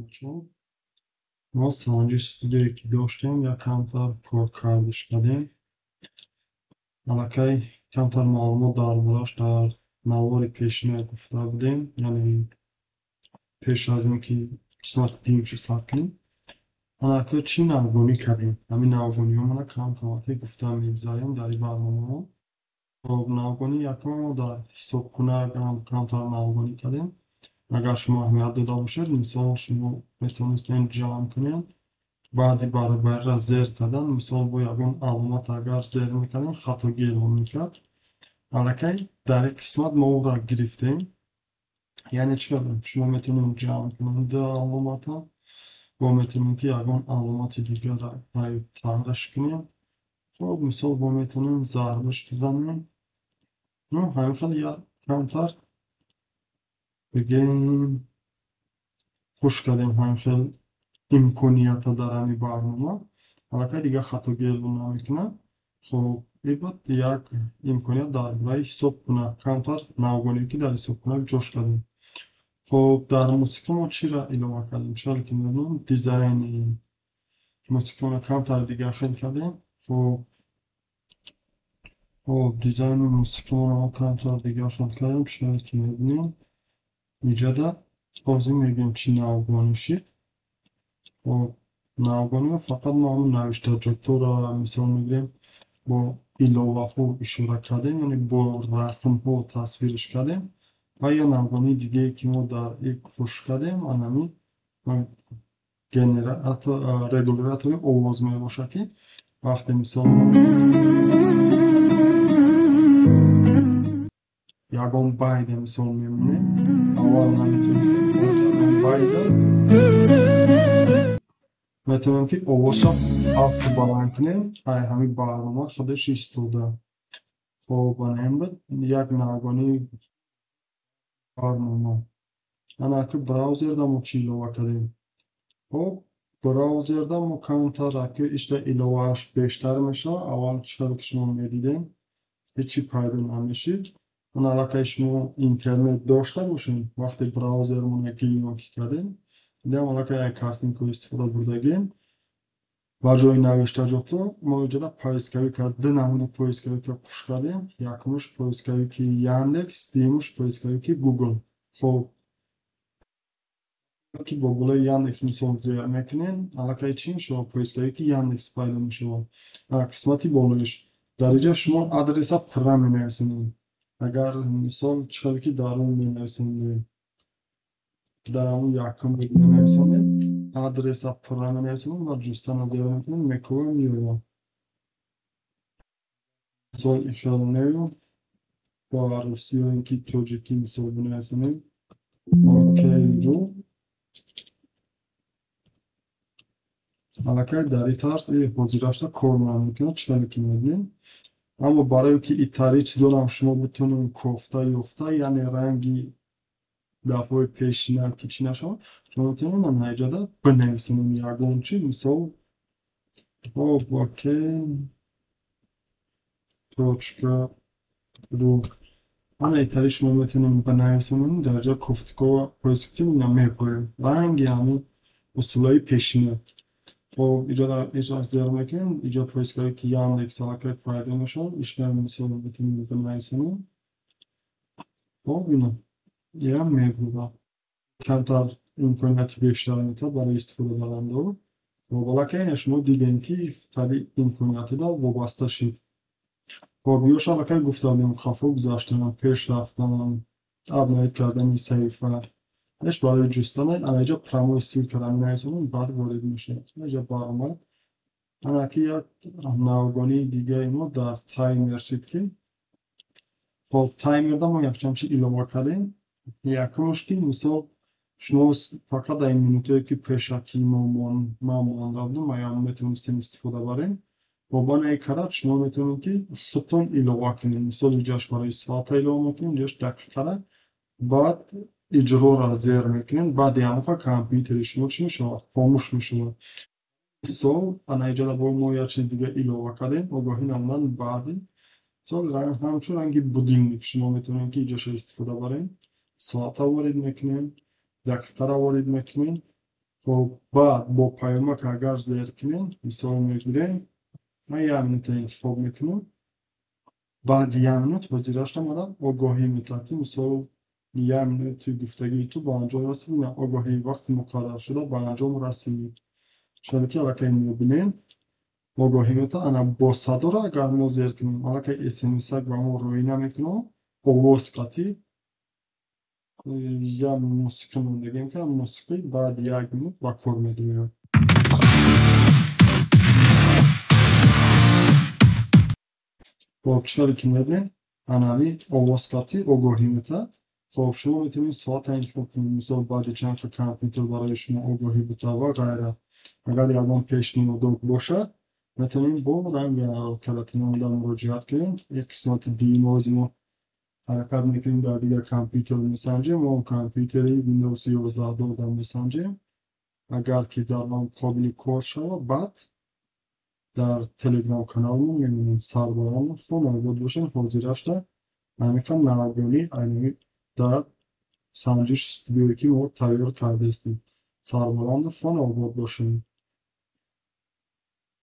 چون ما سانجی استودیویی که داشتیم یا کمتر کار کردش کردیم الکی کمتر معلومات دربارش در نوار پیشینه گفته بودیم یعنی پیش از اینکه قسمت دیمش start کنیم الکی چی نوگونی کردیم همین نوگونی همونه کم کمکی گفته میگذاریم در این برنامه خب نوگونی یکم ما در حساب کنه کمتر نوگونی کردیم اگر شما اهمیت داده باشید مثال شما میتونستین جمع کنین بعدی برابر را زیر کردن مثال با یگان علامت اگر زیر میکنین خطاگیر میکرد الکی در این قسمت ما او را گرفتیم یعنی چی کردیم شما میتونین جمع کنین دو علامت ها با میتونین که یگان علامت دیگر را تغییرش کنین خب مثال با میتونین ضربش بزنین همین خیلی یا کمتر بگیم خوش کردیم همین خیلی امکانیت در همین برنامه الکی دیگه خطاگیر نمیکنه خب ای بود یک امکانیت درباره حساب کنه کمتر نوگانی که در حساب کنه جوش کردیم خب در موسیقی ما چی را اضافه کردیم شاید که می‌بینیم دیزاین موسیقی ما کمتر دیگه خیلی کردیم خب دیزاین موسیقی ما کمتر دیگه خیلی کردیم شاید که می‌بینیم اینجا توضیح میگیم چی نوگانی شید خب نوگانی فقط ما همون نوشته جاتو را مثال میگیریم با ایلاوه ها اشاره کردیم یعنی با رسم ها تصویرش کردیم و یا نوگانی دیگه که ما در یک خوش کردیم انمی رگولاتوری آواز می باشه که وقتی مثال یگان باید مثال میمونه اول نمیتونستیم باید میتونیم که آواز را هست بلند کنیم همین برنامه خودش ایستاده خب بنابراین بود یک نوگانی برنامه انا که براوزر دا ما چی ایلاوه کردیم خب براوزر دا ما کمتر که اشته ایلاوهش بیشتر میشه اول چطور که شما میدیدین هیچی پیدا نمیشید انا الکی شما اینترنت داشته باشین وقتی براوزرمون یکی ایلاوه کردیم دیدم الکی یک کارتین که استفاده بردگیم و جای نوشته جاتو ما اینجا پایسکوی که دو نمونه پایسکوی که پوش کردیم یکمش پایسکوی که یاندکس دیمش پایسکوی که گوگل خب که با گلای یاندکس مثال زیر میکنین علاقه چی میشه پایسکوی که یاندکس پیدا میشه قسمتی بالایش در اینجا شما آدرس ها پره می نویسین اگر مثال چطوری که در اون می نویسین در اون یکم می نویسین آدرس ها پره می نویسین و جستن ها زیر میکنین میکوه میره مثال ایخیال نیو با روسی و اینکی توجیکی مثال بنویسین اوکی دو الکی در این طرز حضورش را کار نمیکنه چطوری که میبینین اما برای که این طریق دارم شما بتونین کوفته یفته یعنی رنگی دفعه پیشینه که چی نشون شما بتونین من هیجاده بنویسین یگون چی مثال خب اوکی توچکا رو اما این طریق شما بتونین بنویسین در جا کوفتگاه پایسکتی نمیکنیم رنگ یعنی اصولای پیشینه خب ایجاد زیر میکنیم ایجاد پایسکایی که یاندکس علاقه پیدا میشن اشتر مثال بتونیم بنویسیم خب اینو یه میگوده کمتر امکانیت بیشتر میتونه برای استفاده دارنده و علاقه این شما دیدین که طریق امکانیت دا وابسته شید خب یوش علاقه گفتم خفه گذاشتن پیش رفتن ابناید کردن صحیفه اش برای جستن اینجا پراموی سیل کردن می‌نویسیم بعد وارد میشه اینجا برآمد انا که یک نوگانی دیگه ما در تایمر شد که خب تایمر دا ما یک چمچه ایلاوه کردیم یکمش که مثال شما فقط این منوتایی که پیشکی ما مانده بودیم ما یا میتونستیم استفاده بریم با بان ای کرد شما میتونید که ستون ایلاوه کنیم مثال اینجاش برای ساعت ایلاوه میکنیم اینجاش دقیقه بعد اجرا را زیر میکنین بعد همه کامپیوتر شما چی میشه خاموش میشه مثال انا اینجا با ما یا چیز دیگه ایلاوه کردیم و گاهی نمونن بعدی مثال همچون رنگی بودینگ شما میتونین که اینجاش استفاده برین ساعت وارد میکنین دقیقه را وارد میکنین خب بعد با پیامک اگر زرکنین مثال میگیرین من 1 minut انتخاب میکنم بعد 1 minut با زیرش آدم آگاهی میتاد که مثال 1 minut توی گفتگی تو با انجام رسید نه آگاهی وقتی مقرر شده با انجام رسید چون که الان میبینین آگاهی میتاد انا با صدا را اگر ما زیر کنیم الان که اسمس و ما روی نمیکنم با واسطی یا موسیقی موندگیم که موسیقی بعد 1 minut با کار میدونیم با ابتشاری که میبینین انامی واسطی آگاهی میتاد خب شما میتونید ساعت انتخاب کنید مثال بعد چند تا کامپیوتر برای شما آگاهی بده و غیره اگر الان پیشنهاد باشه میتونید با رنگ یا کلات نمیدان مراجعت کنید یک قسمت دیمازی حرکت میکنیم در دیگر کامپیوتر میسنجیم و کامپیوتری ویندوز 11 دادم میسنجیم اگر که در آن قابل کار شود بعد در تلگرام کانال میمونیم سرباران خون آگاه باشین حاضرش در همیکن نهارگونی اینمی در سنجش استودیویی که ما تغییر کرده استیم سرباران خون آگاه باشین